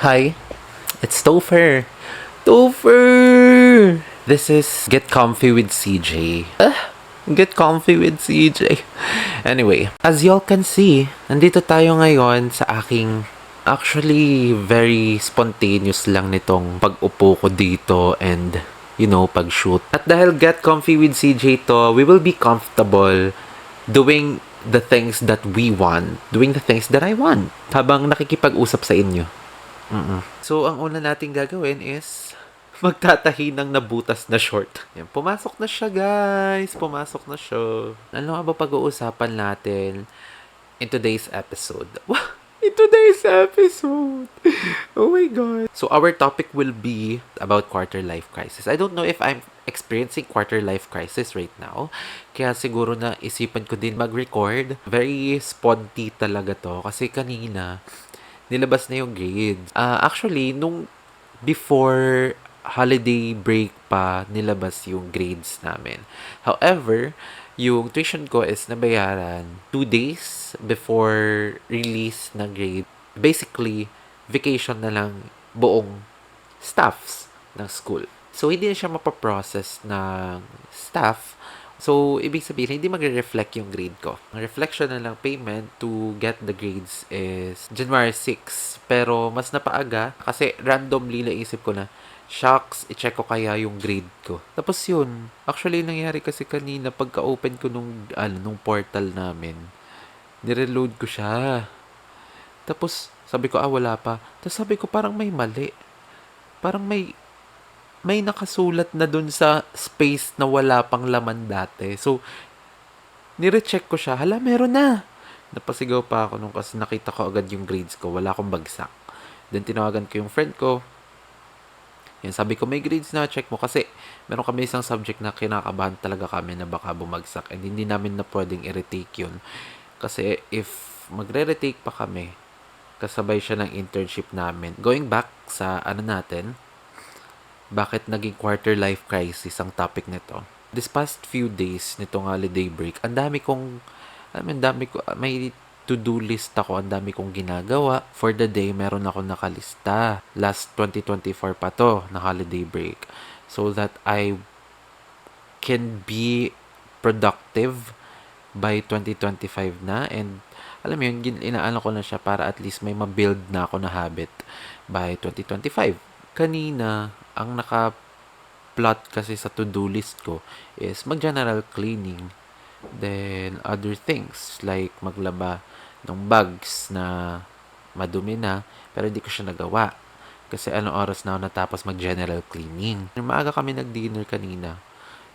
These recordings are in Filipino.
Hi, it's Topher. Topher! This is Get Comfy with CJ. Get Comfy with CJ. Anyway, as y'all can see, nandito tayo ngayon sa aking actually very spontaneous lang nitong pag-upo ko dito and pag-shoot. At dahil Get Comfy with CJ to, we will be comfortable doing the things that we want, doing the things that I want habang nakikipag-usap sa inyo. So, ang una nating gagawin is magtatahi ng nabutas na short. Yan, pumasok na siya, guys. Pumasok na siya. Ano nga ba pag-uusapan natin in today's episode? In today's episode! Oh my God. So, our topic will be about quarter life crisis. I don't know if I'm experiencing quarter life crisis right now. Kaya siguro na isipan ko din mag-record. Very sponty talaga to. Kasi kanina, nilabas na yung grades. Actually, nung before holiday break pa, nilabas yung grades namin. However, yung tuition ko is nabayaran 2 days before release ng grade. Basically, vacation na lang buong staffs ng school. So, hindi na siya mapaprocess ng staff. So, ibig sabihin, hindi magre-reflect yung grade ko. Ang reflection na lang payment to get the grades is January 6. Pero, mas napaaga kasi randomly naisip ko na, shucks, i-check ko kaya yung grade ko. Tapos yun, actually nangyari kasi kanina pagka-open ko nung portal namin, nireload ko siya. Tapos, sabi ko, wala pa. Tapos sabi ko, parang may mali. Parang may nakasulat na dun sa space na wala pang laman dati. So, nirecheck ko siya. Hala, meron na. Napasigaw pa ako nung kasi nakita ko agad yung grades ko. Wala akong bagsak. Then, tinawagan ko yung friend ko. Yan, sabi ko, may grades na, check mo. Kasi, meron kami isang subject na kinakabahan talaga kami na baka bumagsak. And hindi namin na pwedeng i-retake yun. Kasi, if magre-retake pa kami, kasabay siya ng internship namin. Going back sa natin, bakit naging quarter life crisis ang topic nito. This past few days nitong holiday break, ang dami kong, may to-do list ako, ang dami kong ginagawa. For the day, meron ako nakalista. Last 2024 pa to, na holiday break. So that I can be productive by 2025 na. And alam mo yun, inaano ko na siya para at least may ma-build na ako na habit by 2025. Kanina, ang naka-plot kasi sa to-do list ko is mag-general cleaning. Then, other things like maglaba ng bags na madumi na pero hindi ko siya nagawa. Kasi anong oras na ako natapos mag-general cleaning. Maaga kami nag-dinner kanina.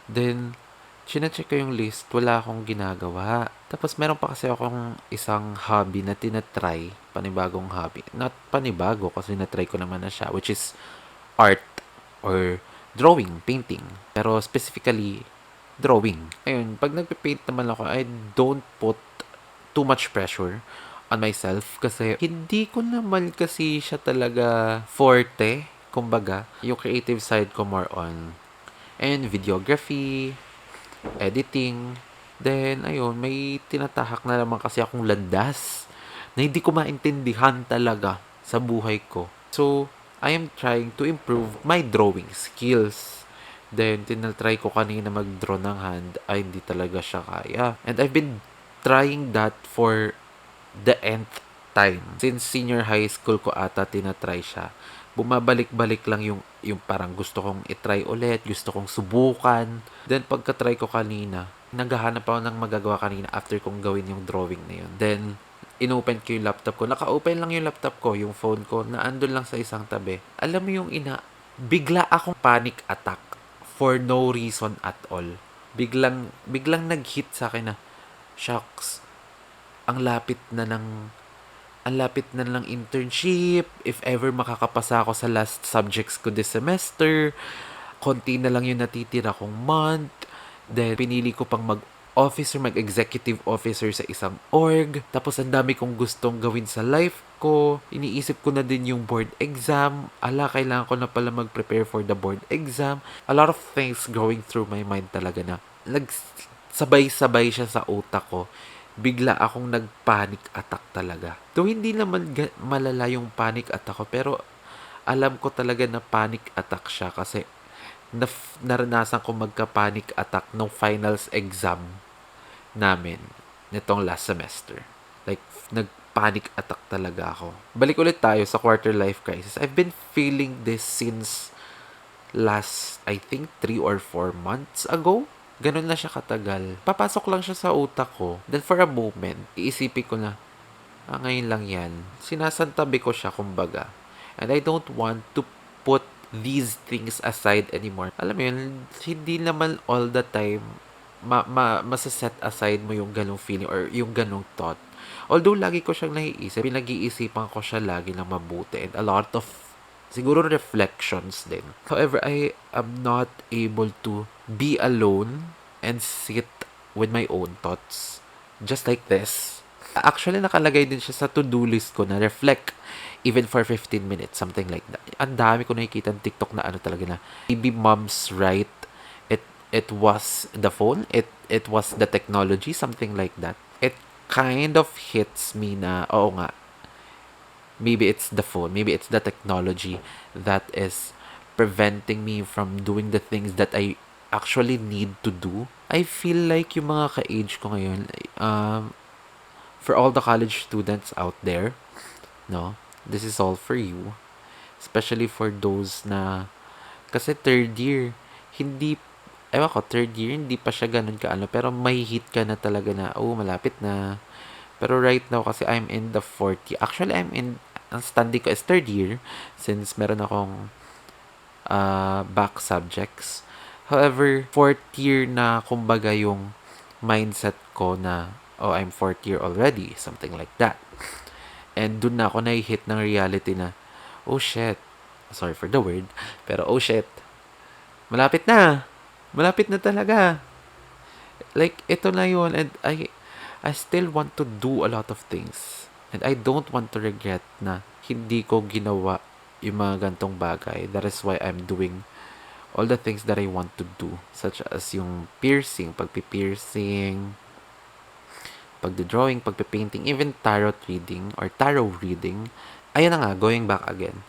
Then, chinecheck ko yung list, wala akong ginagawa. Tapos meron pa kasi akong isang hobby na tinatry, panibagong hobby. Not panibago kasi natry ko naman na siya, which is art or drawing, painting. Pero specifically, drawing. Ayun, pag nagpe-paint naman ako, I don't put too much pressure on myself kasi hindi ko naman kasi siya talaga forte, kumbaga. Yung creative side ko more on and videography, editing. Then, ayun, may tinatahak na naman kasi akong landas na hindi ko maintindihan talaga sa buhay ko. So, I am trying to improve my drawing skills. Then, tinatry ko kanina mag-draw ng hand. Ay, hindi talaga siya kaya. And I've been trying that for the nth time. Since senior high school ko ata tinatry siya. Bumabalik-balik lang yung parang gusto kong itry ulit, gusto kong subukan. Then, pagka-try ko kanina, naghahanap ako ng magagawa kanina after kong gawin yung drawing na yun. Then, inopen ko yung laptop ko. Naka-open lang yung laptop ko, yung phone ko, na andun lang sa isang tabi. Alam mo yung bigla akong panic attack for no reason at all. Biglang nag-hit sa akin na, shucks, ang lapit na ng internship. If ever makakapasa ako sa last subjects ko this semester, konti na lang yung natitira kong month. Then, pinili ko pang mag-executive officer sa isang org. Tapos, ang dami kong gustong gawin sa life ko. Iniisip ko na din yung board exam. Kailangan ko na pala mag-prepare for the board exam. A lot of things going through my mind talaga na nagsabay-sabay siya sa utak ko. bigla akong nag-panic attack talaga. Though hindi naman malala yung panic attack ko, pero alam ko talaga na panic attack siya kasi naranasan ko magka-panic attack nung finals exam namin nitong last semester. Like, nag-panic attack talaga ako. Balik ulit tayo sa quarter life crisis. I've been feeling this since last, I think, 3 or 4 months ago. Ganun na siya katagal. Papasok lang siya sa utak ko. Then for a moment, iisipin ko na, ngayon lang yan. Sinasantabi ko siya, kumbaga. And I don't want to put these things aside anymore. Alam mo yun, hindi naman all the time masaset aside mo yung ganong feeling or yung ganong thought. Although lagi ko siyang naiisip, pinag-iisipan ko siya lagi ng mabuti and a lot of siguro reflections din. However, I am not able to be alone and sit with my own thoughts. Just like this. Actually, nakalagay din siya sa to-do list ko na reflect even for 15 minutes, something like that. Ang dami ko nakikita ng TikTok na ano talaga na maybe mom's right. It was the phone, it was the technology, something like that. It kind of hits me na, oo nga, maybe it's the phone, maybe it's the technology that is preventing me from doing the things that I actually need to do. I feel like yung mga ka-age ko ngayon, for all the college students out there, no, this is all for you. Especially for those na, kasi third year, hindi, ewan ko, third year, hindi pa siya ganun ka ano, pero may hit ka na talaga na, oh, malapit na. Pero right now, kasi I'm in the fourth year. Actually, ang study ko is third year, since meron akong back subjects. However, fourth year na, kumbaga, yung mindset ko na, oh, I'm fourth year already, something like that. And dun na ako na-hit ng reality na, oh shit, sorry for the word, pero oh shit, malapit na. Malapit na talaga. Like, ito na yun. And I still want to do a lot of things. And I don't want to regret na hindi ko ginawa yung mga gantong bagay. That is why I'm doing all the things that I want to do. Such as yung piercing, pagpipiercing, pagdodrawing, pagpipainting, even tarot reading or tarot reading. Ayun na nga, going back again.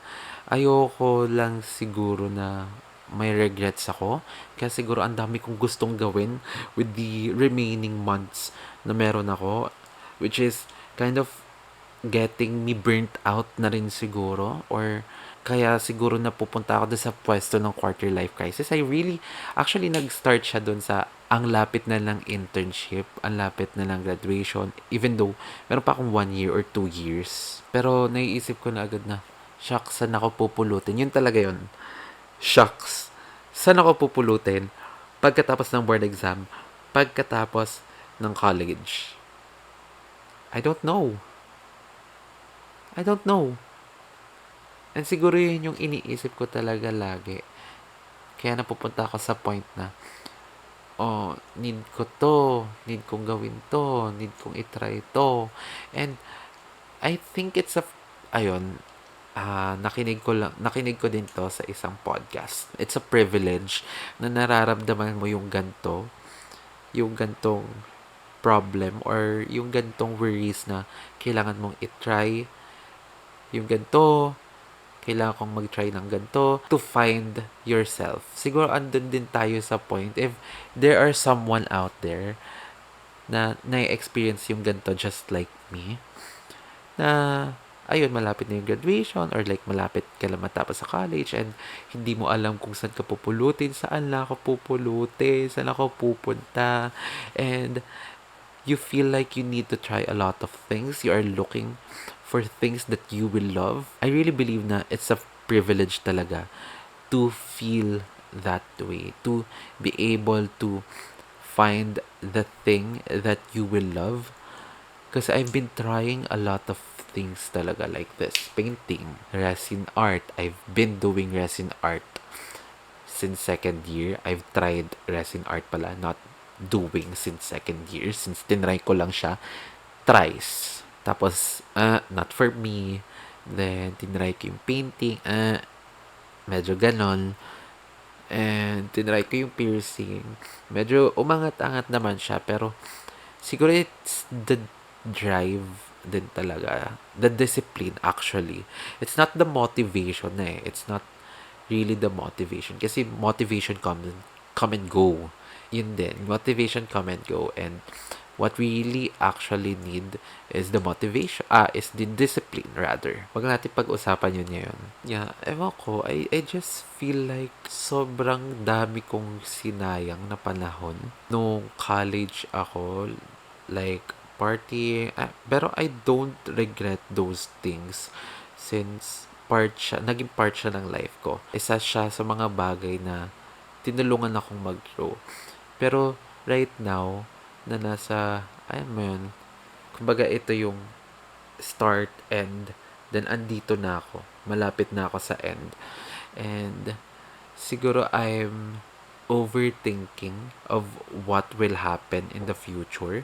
Ayoko lang siguro na may regrets ako. Kaya siguro ang dami kong gustong gawin with the remaining months na meron ako. Which is kind of getting me burnt out na rin siguro. Or kaya siguro napupunta ako doon sa pwesto ng quarter life crisis. Actually, nag-start siya doon sa ang lapit na lang internship, ang lapit na lang graduation. Even though, meron pa akong 1 year or 2 years. Pero naiisip ko na agad na, shucks, saan ako pupulutin? Yun talaga yun. Shucks, saan ako pupulutin? Pagkatapos ng board exam, pagkatapos ng college. I don't know. I don't know. And siguro yun yung iniisip ko talaga lagi. Kaya napupunta ako sa point na, oh, need ko to, need kong gawin to, need kong itry to. And I think it's ayun, nakinig ko din to sa isang podcast. It's a privilege na nararamdaman mo yung gantong problem or yung gantong worries na kailangan mong itry yung ganto, kailangan kong mag-try ng ganto to find yourself. Siguro andun din tayo sa point if there are someone out there na na-experience yung ganto just like me, na ayun, malapit na yung graduation or like malapit ka lang matapos sa college and hindi mo alam kung saan ka pupulutin, saan ako pupunta, and you feel like you need to try a lot of things. You are looking for things that you will love. I really believe na it's a privilege talaga to feel that way, to be able to find the thing that you will love. Kasi I've been trying a lot of things talaga like this. Painting, resin art. I've been doing resin art since second year. I've tried resin art pala, not doing since second year. Since tinry ko lang siya thrice. Tapos, not for me. Then, tinry ko yung painting. Medyo ganon. And, tinry ko yung piercing. Medyo umangat-angat naman siya. Pero, siguro it's the drive din talaga. The discipline, actually. It's not the motivation eh. It's not really the motivation. Kasi motivation come and go. Yun din. Motivation come and go. And what we really actually need is the motivation. Is the discipline, rather. Wag natin pag-usapan yun ngayon. Yeah, ewan ko. I just feel like sobrang dami kong sinayang na panahon. Nung college ako, like, partying. Pero I don't regret those things since naging part siya ng life ko. Isa siya sa mga bagay na tinulungan akong mag-grow. Pero right now, na nasa, ayun mo yun, kumbaga ito yung start and then andito na ako. Malapit na ako sa end. And siguro I'm overthinking of what will happen in the future.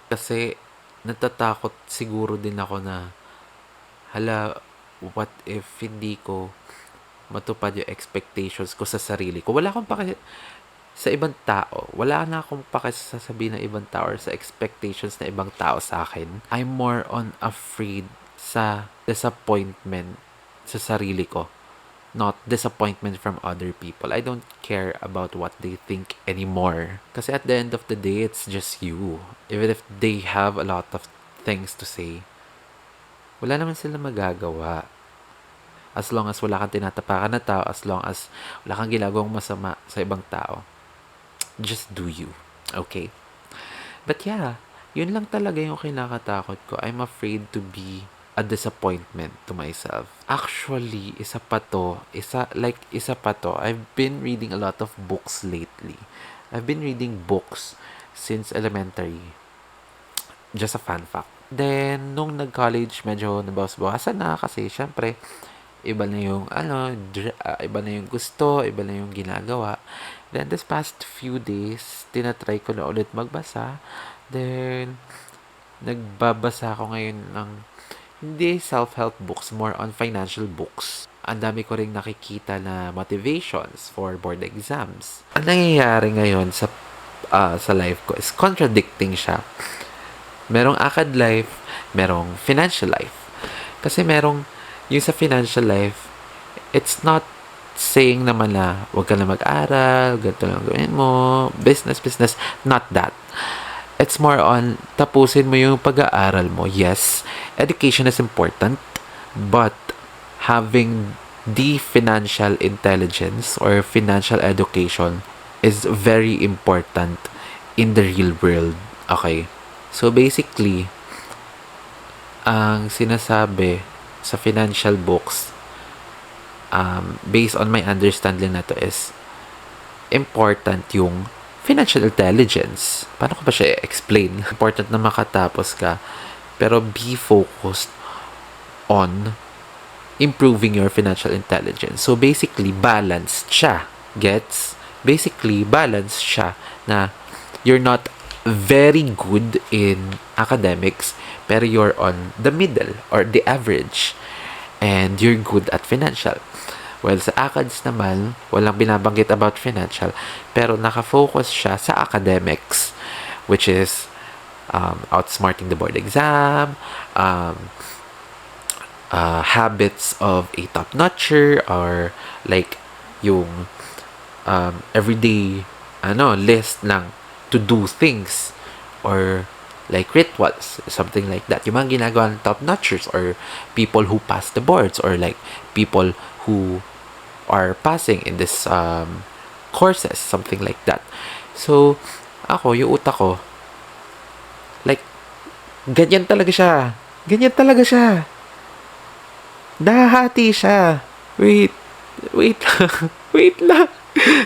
Kasi natatakot siguro din ako na, hala, what if hindi ko matupad yung expectations ko sa sarili ko. Wala akong pake sa ibang tao. Wala na akong pakisasabihin ng ibang tao or sa expectations na ibang tao sa akin. I'm more on afraid sa disappointment sa sarili ko. Not disappointment from other people. I don't care about what they think anymore. Kasi at the end of the day, it's just you. Even if they have a lot of things to say, wala naman sila magagawa. As long as wala kang tinatapakan na tao, as long as wala kang ginagawang masama sa ibang tao, just do you. Okay? But yeah, yun lang talaga yung kinakatakot ko. I'm afraid to be a disappointment to myself. Actually, isa pa to. I've been reading a lot of books lately. I've been reading books since elementary. Just a fun fact. Then, nung nag-college, medyo nabawas-bawasan na kasi syempre, iba na yung iba na yung gusto, iba na yung ginagawa. Then this past few days, tinatry ko na ulit magbasa. Then nagbabasa ako ngayon ng hindi self-help books, more on financial books. Ang dami ko ring nakikita na motivations for board exams. Ang nangyayari ngayon sa life ko is contradicting siya. Merong acad life, merong financial life. Kasi merong yung sa financial life, it's not saying naman na huwag ka na mag-aral, ganito lang gawin mo, business, not that. It's more on, tapusin mo yung pag-aaral mo. Yes, education is important, but having the financial intelligence or financial education is very important in the real world. Okay? So basically, ang sinasabi sa financial books, based on my understanding na to is important yung financial intelligence. Paano ko ba siya i-explain? Important na makatapos ka, pero be focused on improving your financial intelligence. So basically, balanced siya. Gets? Basically, balanced siya na you're not very good in academics, pero you're on the middle or the average. And you're good at financial. Well, sa ACADS naman, walang binabanggit about financial, pero nakafocus siya sa academics, which is outsmarting the board exam, habits of a top-notcher, or like yung everyday list lang to do things, or like rituals, something like that. Yung mga ginagawa ng top-notchers or people who pass the boards, or like people who are passing in this courses, something like that. So, yung utak ko, like, ganyan talaga siya. Nahahati siya. Wait lang. Wait lang.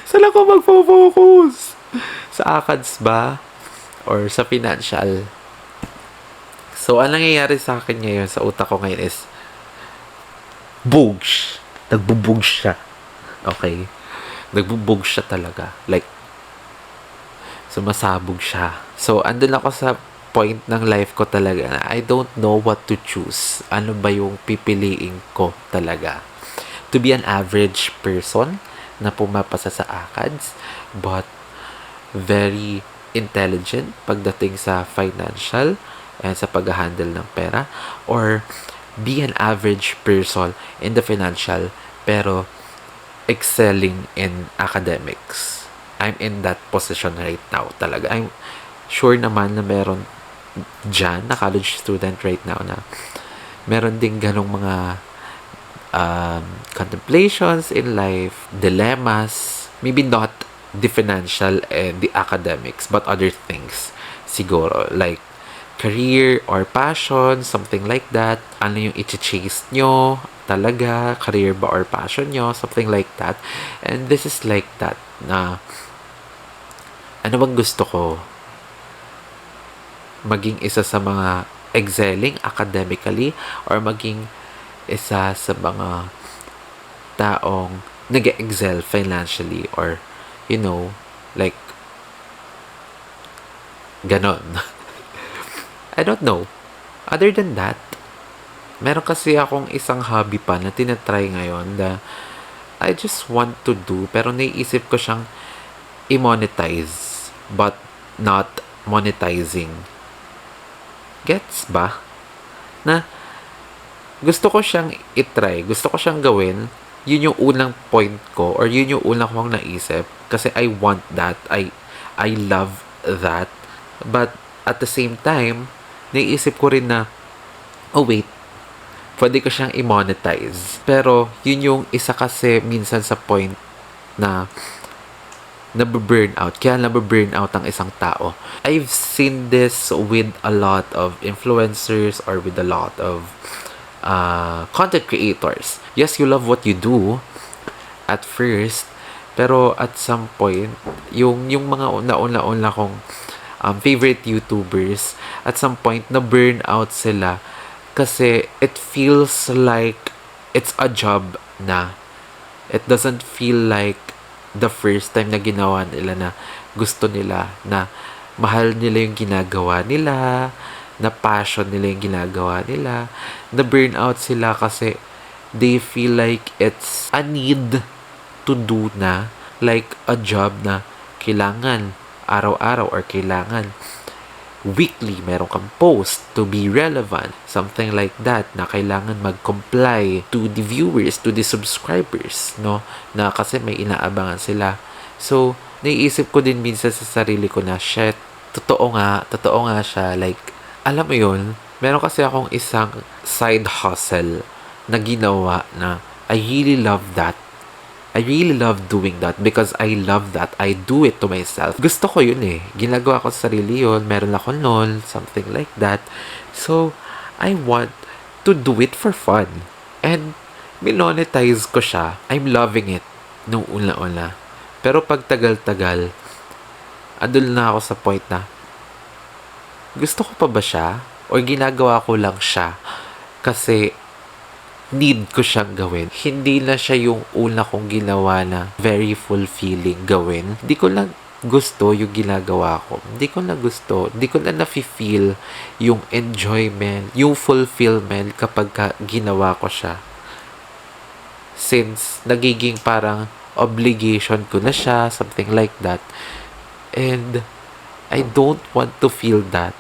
Saan ako magfo-focus? Sa ACADS ba? Or sa financial? So, ang nangyayari sa akin ngayon, sa utak ko ngayon is, nagbubugs siya. Okay? Nagbubugs siya talaga. Like, sumasabog siya. So, andun ako sa point ng life ko talaga na I don't know what to choose. Ano ba yung pipiliin ko talaga? To be an average person na pumapasa sa ACADS, but very intelligent pagdating sa financial and sa pag-handle ng pera, or be an average person in the financial pero excelling in academics. I'm in that position right now talaga. I'm sure naman na meron dyan na college student right now na meron ding ganong mga contemplations in life, dilemmas, maybe not the financial and the academics, but other things. Siguro, like career or passion, something like that. Ano yung i-chase nyo talaga, career ba or passion nyo, something like that. And this is like that, na ano bang gusto ko? Maging isa sa mga excelling academically, or maging isa sa mga taong nag-excel financially, or like ganon. I don't know. Other than that, meron kasi akong isang hobby pa na tinatry ngayon na I just want to do, pero naiisip ko siyang i-monetize but not monetizing. Gets ba? Na gusto ko siyang itry, gusto ko siyang gawin. Yun yung unang point ko, or yun yung unang kong naisip, kasi I want that. I love that. But at the same time, naisip ko rin na, oh wait, pwede ko siyang i-monetize. Pero yun yung isa kasi minsan sa point na nababurn out. Kaya nababurn out ang isang tao. I've seen this with a lot of influencers, or with a lot of content creators. Yes, you love what you do at first, pero at some point, yung mga una kong favorite YouTubers, at some point, na-burn out sila kasi it feels like it's a job na. It doesn't feel like the first time na ginawa nila, na gusto nila, na mahal nila yung ginagawa nila, na passion nila yung ginagawa nila. Na burn out sila kasi they feel like it's a need to do na, like a job na kailangan araw-araw, or kailangan weekly meron kang post to be relevant, something like that, na kailangan mag-comply to the viewers, to the subscribers, no, na kasi may inaabangan sila. So naiisip ko din minsan sa sarili ko na, shit, totoo nga siya, like, alam mo yun, meron kasi akong isang side hustle na ginawa na I really love that. I really love doing that because I love that. I do it to myself. Gusto ko yun eh. Ginagawa ko sa sarili yun. Meron ako nun. Something like that. So, I want to do it for fun. And, minonetize ko siya. I'm loving it nung una-una. Pero pag tagal-tagal, andun na ako sa point na, gusto ko pa ba siya? O ginagawa ko lang siya kasi need ko siyang gawin. Hindi na siya yung una kong ginawa na very fulfilling gawin. Hindi ko na gusto yung ginagawa ko. Hindi ko na gusto. Hindi ko na nafe-feel yung enjoyment, yung fulfillment kapag ginawa ko siya. Since nagiging parang obligation ko na siya, something like that. And I don't want to feel that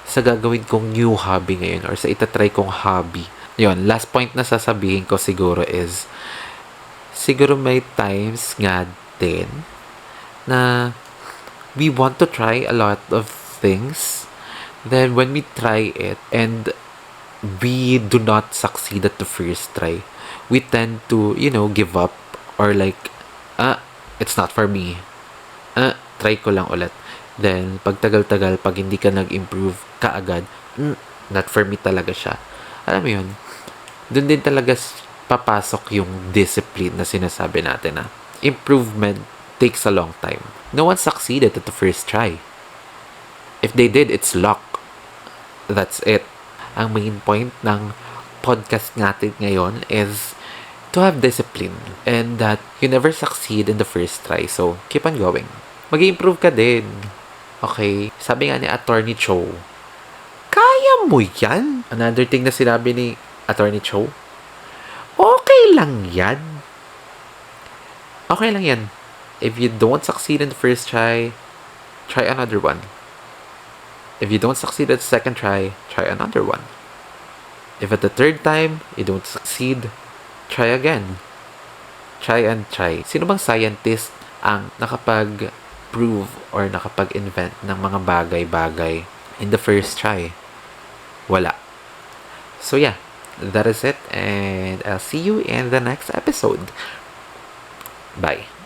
sa gagawin kong new hobby ngayon, or sa itatry kong hobby. Yon, last point na sasabihin ko siguro is, siguro may times nga din na we want to try a lot of things. Then when we try it and we do not succeed at the first try, we tend to, give up, or like, it's not for me. Try ko lang ulit. Then, pag tagal-tagal, pag hindi ka nag-improve kaagad, not for me talaga siya. Alam mo yun, doon din talaga papasok yung discipline na sinasabi natin, na improvement takes a long time. No one succeeded at the first try. If they did, it's luck. That's it. Ang main point ng podcast natin ngayon is to have discipline, and that you never succeed in the first try. So, keep on going. Mag-improve ka din. Okay? Sabi nga ni Attorney Cho, kaya mo yan? Another thing na sinabi ni Attorney Cho, okay lang yan. Okay lang yan. If you don't succeed in the first try, try another one. If you don't succeed at the second try another one. If at the third time, you don't succeed, try again. Try and try. Sino bang scientist ang nakapag-prove or nakapag-invent ng mga bagay-bagay in the first try? Wala. So yeah, that is it, and I'll see you in the next episode. Bye.